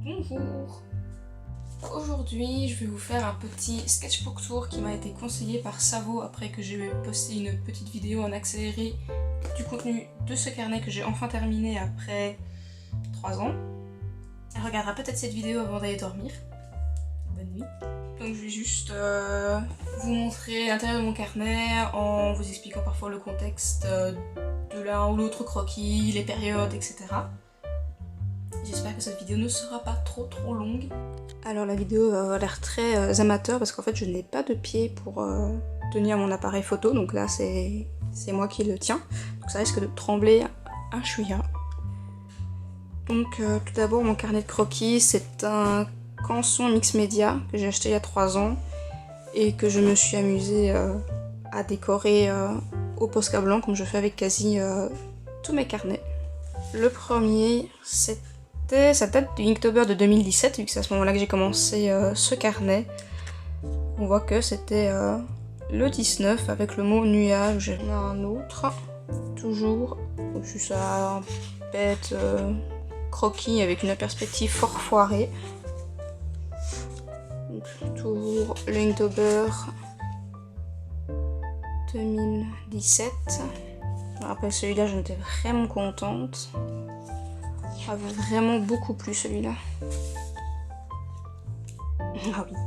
Bonjour. Aujourd'hui, je vais vous faire un petit sketchbook tour qui m'a été conseillé par Savo après que j'ai posté une petite vidéo en accéléré du contenu de ce carnet que j'ai enfin terminé après 3 ans. Elle regardera peut-être cette vidéo avant d'aller dormir. Bonne nuit. Donc je vais juste vous montrer l'intérieur de mon carnet en vous expliquant parfois le contexte de l'un ou l'autre croquis, les périodes, etc. J'espère que cette vidéo ne sera pas trop longue. Alors la vidéo a l'air très amateur parce qu'en fait je n'ai pas de pied pour tenir mon appareil photo, donc là c'est moi qui le tiens, donc ça risque de trembler un chouïa. Donc tout d'abord mon carnet de croquis, c'est un Canson Mix Media que j'ai acheté il y a 3 ans et que je me suis amusée à décorer au Posca blanc comme je fais avec quasi tous mes carnets. Le premier, ça date du Inktober de 2017, vu que c'est à ce moment-là que j'ai commencé ce carnet. On voit que c'était le 19 avec le mot nuage. Il y en a un autre, toujours, juste un bête croquis avec une perspective fort foirée. Donc, toujours le Inktober 2017. Après celui-là, j'en étais vraiment contente. J'avais vraiment beaucoup plu celui-là. Ah oui.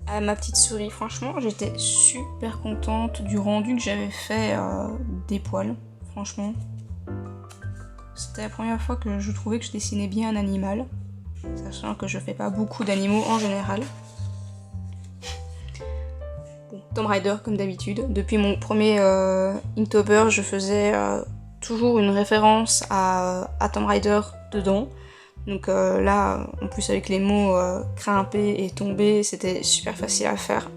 À ma petite souris, franchement, j'étais super contente du rendu que j'avais fait des poils. Franchement, c'était la première fois que je trouvais que je dessinais bien un animal. Sachant que je fais pas beaucoup d'animaux en général. Bon, Tomb Raider comme d'habitude. Depuis mon premier Inktober, je faisais toujours une référence à Tomb Raider dedans. Donc là, en plus avec les mots grimper et tomber, c'était super facile à faire.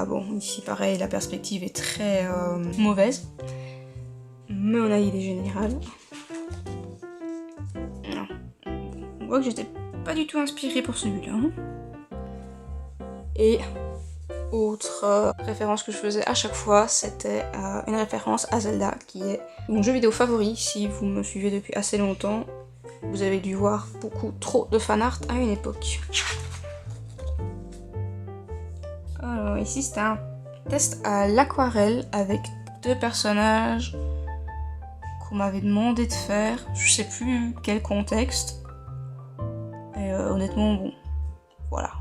Bon, ici pareil, la perspective est très mauvaise. Mais on a l'idée générale. Non. On voit que j'étais pas du tout inspirée pour celui-là. Et autre référence que je faisais à chaque fois, c'était une référence à Zelda, qui est mon jeu vidéo favori. Si vous me suivez depuis assez longtemps, vous avez dû voir beaucoup trop de fanart à une époque. Alors ici c'était un test à l'aquarelle avec 2 personnages qu'on m'avait demandé de faire. Je sais plus quel contexte. Et honnêtement, bon, voilà,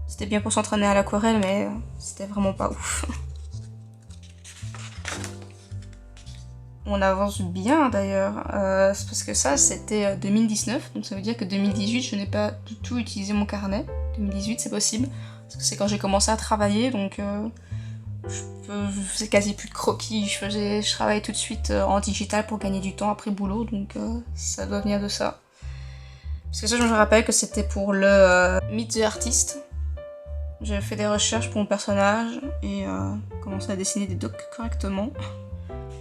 c'était bien pour s'entraîner à l'aquarelle, mais c'était vraiment pas ouf. On avance bien d'ailleurs, c'est parce que ça c'était 2019, donc ça veut dire que 2018 je n'ai pas du tout utilisé mon carnet. 2018 c'est possible, parce que c'est quand j'ai commencé à travailler, donc je faisais quasi plus de croquis, je travaillais tout de suite en digital pour gagner du temps après boulot, donc ça doit venir de ça. Parce que ça je me rappelle que c'était pour le Meet the Artist. J'avais fait des recherches pour mon personnage et commencé à dessiner des docs correctement.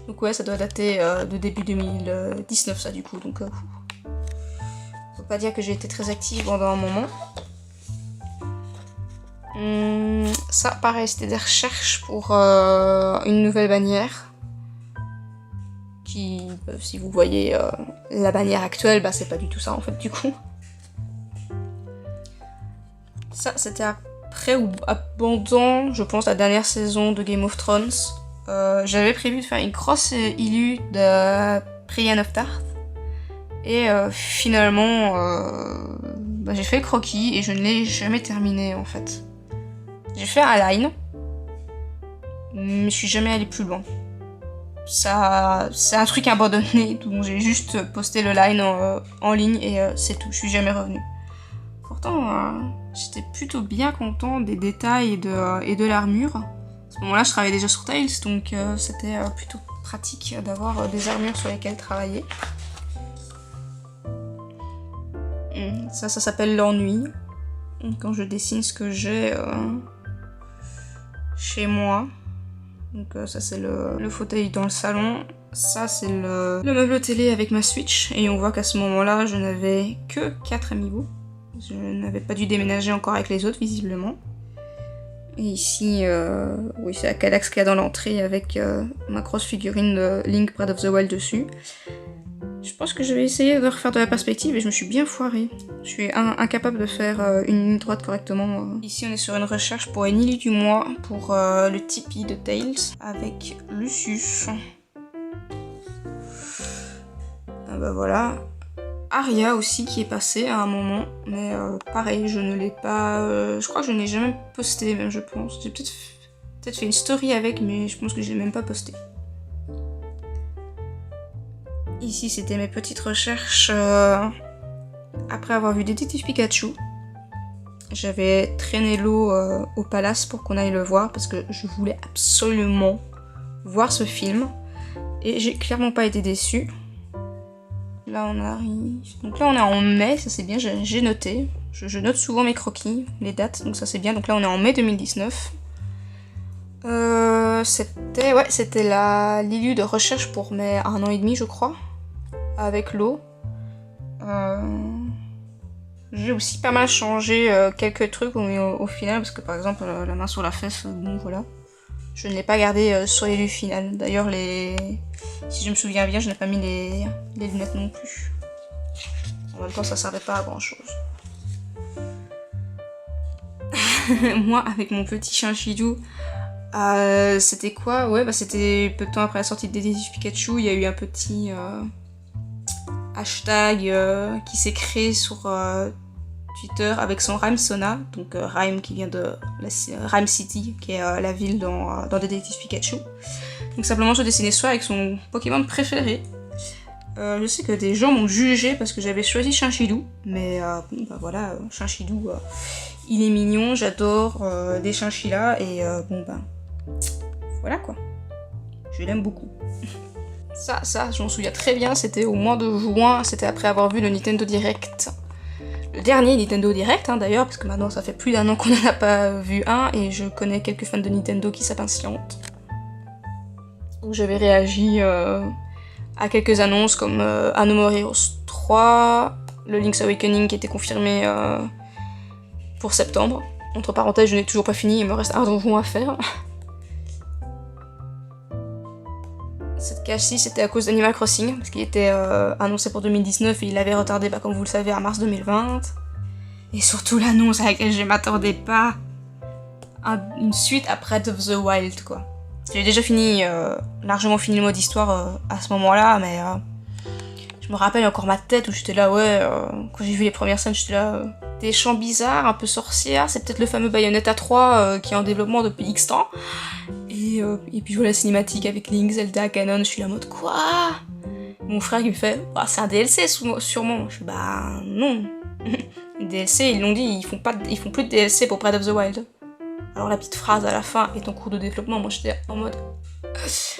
Donc ouais, ça doit dater de début 2019 ça du coup, donc faut pas dire que j'ai été très active pendant un moment. Ça pareil, c'était des recherches pour une nouvelle bannière. Qui, si vous voyez la bannière actuelle, bah c'est pas du tout ça en fait du coup. Ça c'était après ou pendant, je pense, la dernière saison de Game of Thrones. J'avais prévu de faire une cross illu de Brienne of Tarth. Et finalement, j'ai fait le croquis et je ne l'ai jamais terminé en fait. J'ai fait un line, mais je suis jamais allée plus loin. Ça, c'est un truc abandonné, donc j'ai juste posté le line en ligne et c'est tout, je suis jamais revenue. Pourtant, j'étais plutôt bien contente des détails et de l'armure. À ce moment-là, je travaillais déjà sur Tales, donc c'était plutôt pratique d'avoir des armures sur lesquelles travailler. Ça s'appelle l'ennui. Quand je dessine ce que j'ai chez moi. Donc ça c'est le fauteuil dans le salon. Ça c'est le meuble télé avec ma Switch. Et on voit qu'à ce moment-là, je n'avais que 4 amiibo. Je n'avais pas dû déménager encore avec les autres, visiblement. Et ici, oui, c'est la Kallax qu'il y a dans l'entrée avec ma grosse figurine de Link Breath of the Wild dessus. Je pense que je vais essayer de refaire de la perspective et je me suis bien foirée. Je suis incapable de faire une ligne droite correctement. Ici, on est sur une recherche pour une île du mois pour le Tipeee de Tales avec Lucius. Ah bah voilà. Aria aussi qui est passée à un moment, mais pareil, je ne l'ai pas... je crois que je n'ai jamais posté même, je pense. J'ai peut-être fait une story avec, mais je pense que je l'ai même pas posté. Ici, c'était mes petites recherches après avoir vu Détective Pikachu. J'avais traîné l'eau au palace pour qu'on aille le voir parce que je voulais absolument voir ce film. Et j'ai clairement pas été déçue. Là, on arrive... Donc là, on est en mai, ça c'est bien, j'ai noté. Je note souvent mes croquis, les dates, donc ça c'est bien. Donc là, on est en mai 2019. C'était l'île de recherche pour mes 1 an et demi, je crois. Avec l'eau. J'ai aussi pas mal changé quelques trucs au final, parce que par exemple la main sur la fesse, bon voilà. Je ne l'ai pas gardé sur les du final. D'ailleurs, si je me souviens bien, je n'ai pas mis les lunettes non plus. En même temps, ça servait pas à grand chose. Moi, avec mon petit chinchidou, c'était quoi? Ouais, bah c'était peu de temps après la sortie de Détective Pikachu, il y a eu un petit hashtag qui s'est créé sur Twitter avec son Rhyme Sona, donc Rhyme qui vient de Rhyme City, qui est la ville dans Détective Pikachu. Donc simplement je dessinais soit avec son Pokémon préféré. Je sais que des gens m'ont jugé parce que j'avais choisi Chinchidou, mais bon bah voilà, Chinchidou, il est mignon, j'adore des chinchillas et bon bah voilà quoi, je l'aime beaucoup. Ça, je m'en souviens très bien, c'était au mois de juin, c'était après avoir vu le Nintendo Direct. Le dernier Nintendo Direct, hein, d'ailleurs, parce que maintenant ça fait plus d'1 an qu'on n'en a pas vu un, et je connais quelques fans de Nintendo qui s'impatientent. Donc j'avais réagi à quelques annonces comme No More Heroes 3, le Link's Awakening qui était confirmé pour septembre. Entre parenthèses, je n'ai toujours pas fini, il me reste un donjon à faire. Cette cache-ci, c'était à cause d'Animal Crossing, parce qu'il était annoncé pour 2019 et il l'avait retardé, bah, comme vous le savez, à mars 2020. Et surtout l'annonce à laquelle je m'attendais pas, une suite à Breath of the Wild, quoi. J'ai déjà largement fini le mode histoire à ce moment-là, mais je me rappelle encore ma tête où j'étais là, quand j'ai vu les premières scènes, j'étais là, des chants bizarres, un peu sorcières, c'est peut-être le fameux Bayonetta 3 qui est en développement depuis X temps. Et puis je vois la cinématique avec Link, Zelda, Ganon, je suis là en mode quoi? Mon frère qui me fait bah, c'est un DLC sûrement. Je fais bah non. Les DLC, ils l'ont dit, ils font plus de DLC pour Breath of the Wild. Alors la petite phrase à la fin est en cours de développement, moi j'étais en mode...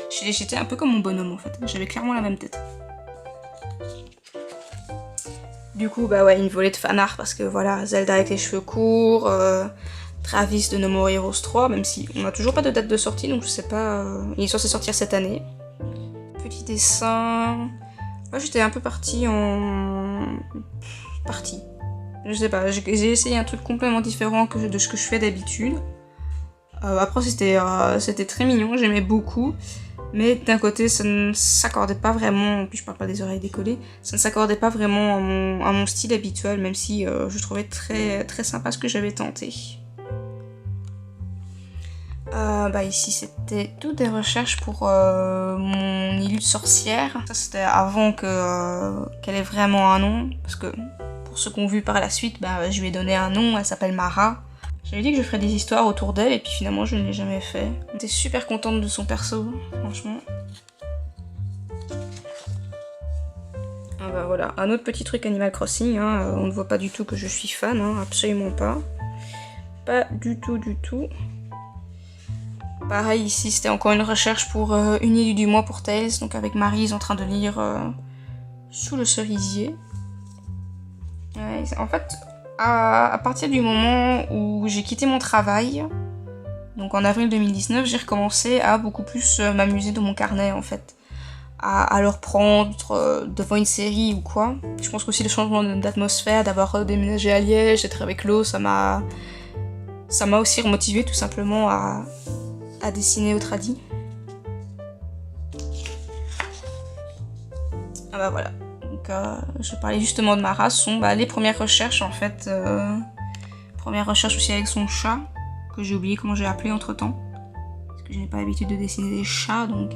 J'étais un peu comme mon bonhomme en fait, j'avais clairement la même tête. Du coup bah ouais, une volée de fanart parce que voilà, Zelda avec les cheveux courts... Travis de No More Heroes 3, même si on n'a toujours pas de date de sortie, donc je sais pas... il est censé sortir cette année. Petit dessin... Moi j'étais un peu partie en... Je sais pas, j'ai essayé un truc complètement différent de ce que je fais d'habitude. Après c'était très mignon, j'aimais beaucoup. Mais d'un côté ça ne s'accordait pas vraiment, puis je parle pas des oreilles décollées, ça ne s'accordait pas vraiment à mon style habituel, même si je trouvais très, très sympa ce que j'avais tenté. Bah ici c'était toutes des recherches pour mon île de sorcière. Ça c'était avant qu'elle ait vraiment un nom, parce que pour ceux qui ont vu par la suite, bah, je lui ai donné un nom, elle s'appelle Mara. J'avais dit que je ferais des histoires autour d'elle et puis finalement je ne l'ai jamais fait. J'étais super contente de son perso, franchement. Ah bah voilà, un autre petit truc Animal Crossing, hein. On ne voit pas du tout que je suis fan, hein, absolument pas. Pas du tout, du tout. Pareil, ici, c'était encore une recherche pour une île du mois pour Tales, donc avec Maryse en train de lire Sous le cerisier. Ouais, en fait, à partir du moment où j'ai quitté mon travail, donc en avril 2019, j'ai recommencé à beaucoup plus m'amuser de mon carnet, en fait. À le reprendre devant une série ou quoi. Je pense qu'aussi le changement d'atmosphère, d'avoir déménagé à Liège, d'être avec l'eau, ça m'a aussi remotivé tout simplement à dessiner au tradi. Ah bah voilà, donc je parlais justement de Mara, sont les premières recherches en fait. Première recherche aussi avec son chat, que j'ai oublié comment j'ai appelé entre temps. Parce que je n'ai pas l'habitude de dessiner des chats, donc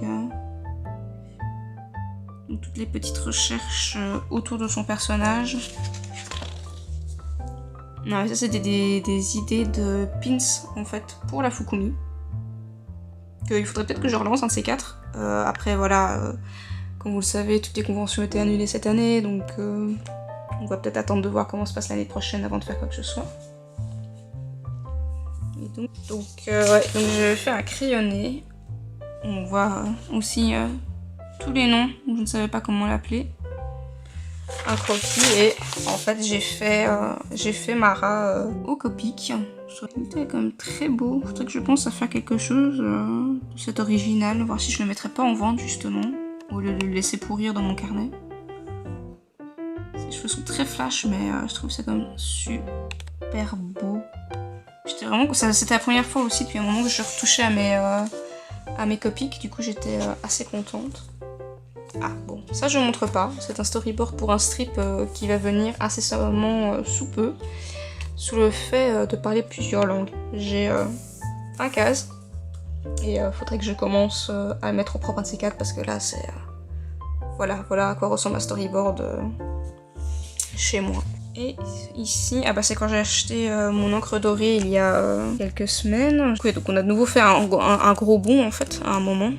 toutes les petites recherches autour de son personnage. Non, mais ça c'était des idées de pins en fait pour la Fukumi. Il faudrait peut-être que je relance un de ces quatre. Après voilà, comme vous le savez, toutes les conventions étaient annulées cette année, donc on va peut-être attendre de voir comment se passe l'année prochaine avant de faire quoi que ce soit. Et donc je fais un crayonné. On voit aussi tous les noms, je ne savais pas comment l'appeler. Un croquis et en fait j'ai fait Mara au Copic. C'était quand même très beau. Faudrait que je pense à faire quelque chose de cet original, voir si je le mettrais pas en vente justement, au lieu de le laisser pourrir dans mon carnet. Ses cheveux sont très flash, mais je trouve ça quand même super beau. C'était la première fois aussi depuis un moment que je retouchais à mes Copic, du coup j'étais assez contente. Ah bon, ça je montre pas, c'est un storyboard pour un strip qui va venir incessamment sous peu, sous le fait de parler plusieurs langues. J'ai 20 cases, et faudrait que je commence à mettre au propre un de ces quatre, parce que là c'est... voilà à quoi ressemble un storyboard chez moi. Et ici, c'est quand j'ai acheté mon encre dorée il y a quelques semaines. Donc on a de nouveau fait un gros bond en fait, à un moment.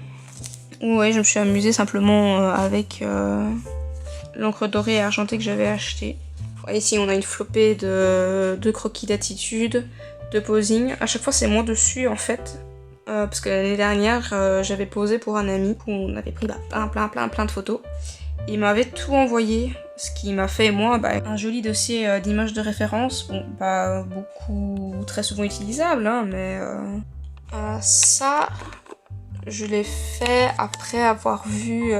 Ouais, je me suis amusée simplement avec l'encre dorée et argentée que j'avais achetée. Ici, on a une flopée de croquis d'attitude, de posing. À chaque fois, c'est moi dessus en fait. Parce que l'année dernière, j'avais posé pour un ami. On avait pris plein de photos. Il m'avait tout envoyé, ce qui m'a fait, moi, un joli dossier d'images de référence. Bon, pas beaucoup, très souvent utilisable, hein, mais... ça... Je l'ai fait après avoir vu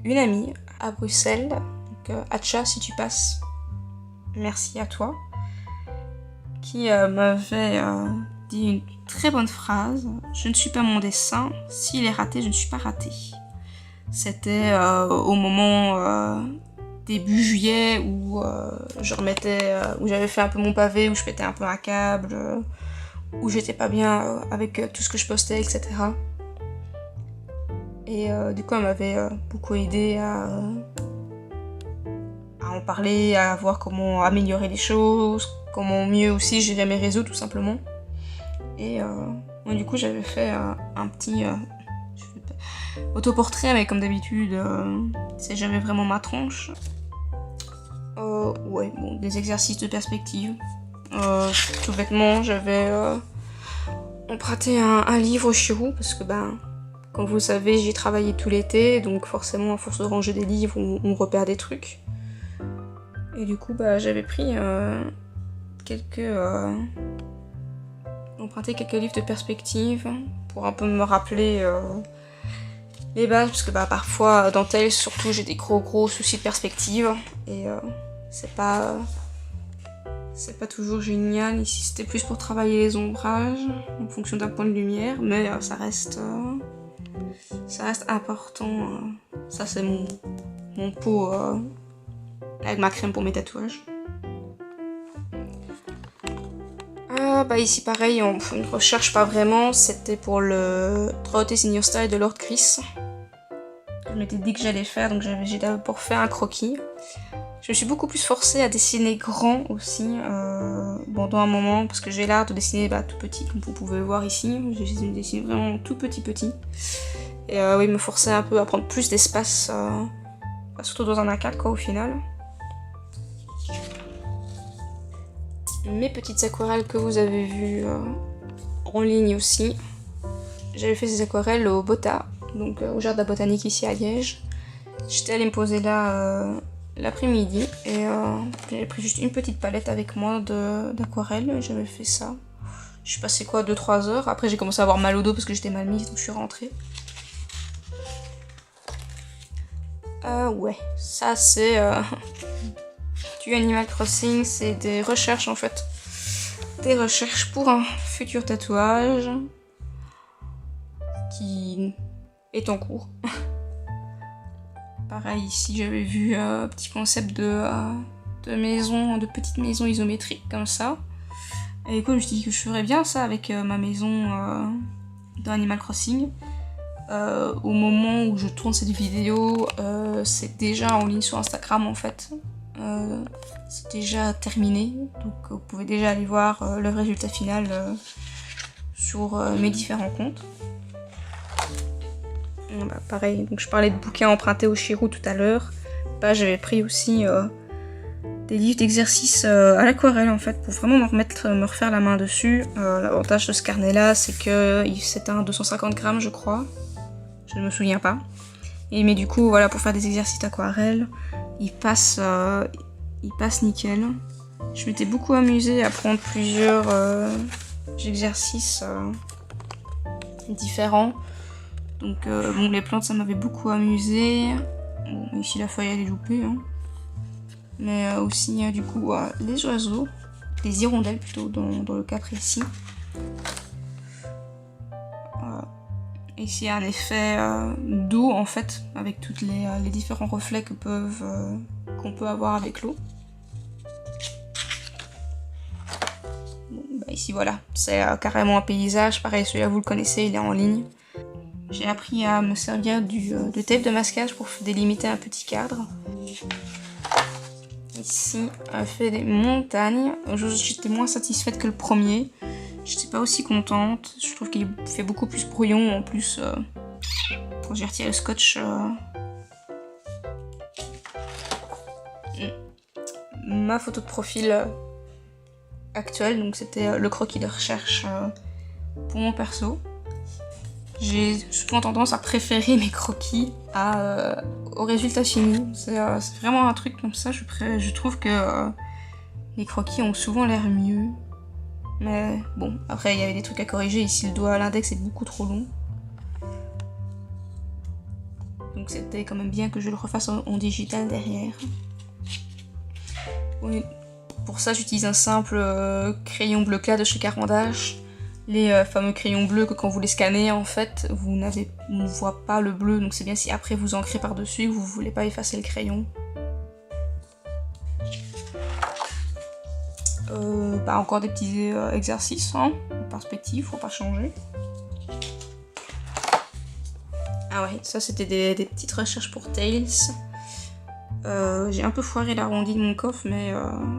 une amie à Bruxelles. Donc, Atcha, si tu passes, merci à toi. Qui m'avait dit une très bonne phrase. Je ne suis pas mon dessin. S'il est raté, je ne suis pas ratée. C'était au moment début juillet où je remettais, où j'avais fait un peu mon pavé, où je pétais un peu un câble, où j'étais pas bien avec tout ce que je postais, etc. Et du coup, elle m'avait beaucoup aidé à en parler, à voir comment améliorer les choses, comment mieux aussi gérer mes réseaux, tout simplement. Et du coup, j'avais fait un petit autoportrait, mais comme d'habitude, c'est jamais vraiment ma tranche. Ouais, bon, des exercices de perspective. Tout bêtement, j'avais emprunté un livre chez vous, parce que comme vous le savez, j'ai travaillé tout l'été, donc forcément, à force de ranger des livres, on repère des trucs. Et du coup, j'avais pris emprunté quelques livres de perspective pour un peu me rappeler les bases, parce que parfois, dans tel, surtout, j'ai des gros soucis de perspective, et c'est pas toujours génial. Ici, c'était plus pour travailler les ombrages, en fonction d'un point de lumière, mais ça reste important. Ça, c'est mon pot avec ma crème pour mes tatouages. Ici, pareil, on ne recherche pas vraiment. C'était pour le Trot Senior Style de Lord Chris. Je m'étais dit que j'allais faire, donc j'ai d'abord fait un croquis. Je me suis beaucoup plus forcée à dessiner grand aussi, dans un moment, parce que j'ai l'art de dessiner tout petit, comme vous pouvez le voir ici. J'ai dessiné vraiment tout petit. Et oui, me forcer un peu à prendre plus d'espace, surtout dans un A4 quoi, au final. Mes petites aquarelles que vous avez vues en ligne aussi. J'avais fait ces aquarelles au Bota, donc au jardin botanique ici à Liège. J'étais allée me poser là l'après-midi et j'avais pris juste une petite palette avec moi d'aquarelle et j'avais fait ça. Je suis passée 2-3 heures. Après j'ai commencé à avoir mal au dos parce que j'étais mal mise, donc je suis rentrée. Ouais, ça c'est du Animal Crossing, c'est des recherches en fait. Des recherches pour un futur tatouage qui est en cours. Pareil ici j'avais vu un petit concept de maison, de petite maison isométrique comme ça. Et du coup je me suis dit que je ferais bien ça avec ma maison dans Animal Crossing. Au moment où je tourne cette vidéo, c'est déjà en ligne sur Instagram en fait. C'est déjà terminé, donc vous pouvez déjà aller voir le résultat final sur mes différents comptes. Bah, pareil, donc je parlais de bouquins empruntés au Chirou tout à l'heure. Bah, j'avais pris aussi des livres d'exercices à l'aquarelle en fait, pour vraiment me refaire la main dessus. L'avantage de ce carnet là, c'est que c'est un 250 grammes je crois, je ne me souviens pas. Mais du coup voilà, pour faire des exercices d'aquarelle, il passe nickel. Je m'étais beaucoup amusée à prendre plusieurs exercices différents. Donc bon, les plantes ça m'avait beaucoup amusé. Bon, ici la feuille elle est loupée. Hein. Mais aussi du coup les oiseaux, les hirondelles plutôt dans le cas précis. Ici il y a un effet d'eau en fait, avec tous les différents reflets qu'on peut avoir avec l'eau. Bon, bah ici voilà, c'est carrément un paysage, pareil celui-là vous le connaissez, il est en ligne. J'ai appris à me servir de tape de masquage pour délimiter un petit cadre. Ici, elle fait des montagnes. J'étais moins satisfaite que le premier. J'étais pas aussi contente. Je trouve qu'il fait beaucoup plus brouillon. En plus, quand j'ai retiré le scotch... Ma photo de profil actuelle, donc c'était le croquis de recherche pour mon perso. J'ai souvent tendance à préférer mes croquis au résultat fini. C'est vraiment un truc comme ça, je trouve que les croquis ont souvent l'air mieux. Mais bon, après il y avait des trucs à corriger. Ici le doigt à l'index est beaucoup trop long. Donc c'était quand même bien que je le refasse en digital derrière. Oui, pour ça j'utilise un simple crayon bleu clair de chez Caran-d'Ache. Les fameux crayons bleus que quand vous les scannez en fait, on ne voit pas le bleu, donc c'est bien si après vous ancrez par-dessus, vous voulez pas effacer le crayon. Bah encore des petits exercices, hein, en perspective, faut pas changer. Ah ouais, ça c'était des petites recherches pour Tails. J'ai un peu foiré l'arrondi de mon coffre, mais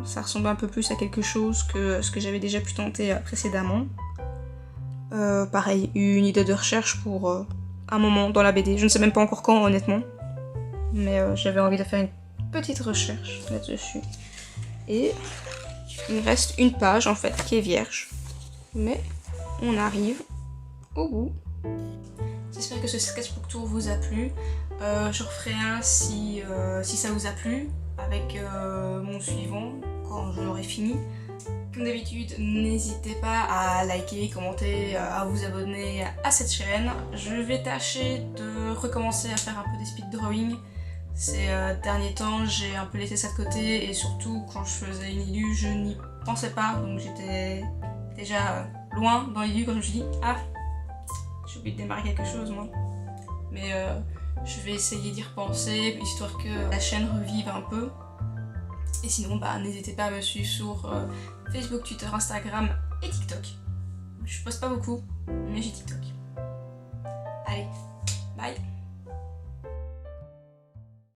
ça ressemble un peu plus à quelque chose que ce que j'avais déjà pu tenter précédemment. Pareil, une idée de recherche pour un moment dans la BD. Je ne sais même pas encore quand, honnêtement. Mais j'avais envie de faire une petite recherche là-dessus. Et il me reste une page, en fait, qui est vierge. Mais on arrive au bout. J'espère que ce sketchbook tour vous a plu. Je referai un si ça vous a plu, avec mon suivant, quand je l'aurai fini. Comme d'habitude, n'hésitez pas à liker, commenter, à vous abonner à cette chaîne. Je vais tâcher de recommencer à faire un peu des speed drawing. Ces derniers temps, j'ai un peu laissé ça de côté et surtout quand je faisais une illu, je n'y pensais pas. Donc j'étais déjà loin dans l'illu quand je me suis dit « Ah, j'ai oublié de démarrer quelque chose moi ». Mais je vais essayer d'y repenser, histoire que la chaîne revive un peu. Et sinon, bah, n'hésitez pas à me suivre sur Facebook, Twitter, Instagram et TikTok. Je poste pas beaucoup, mais j'ai TikTok. Allez, bye!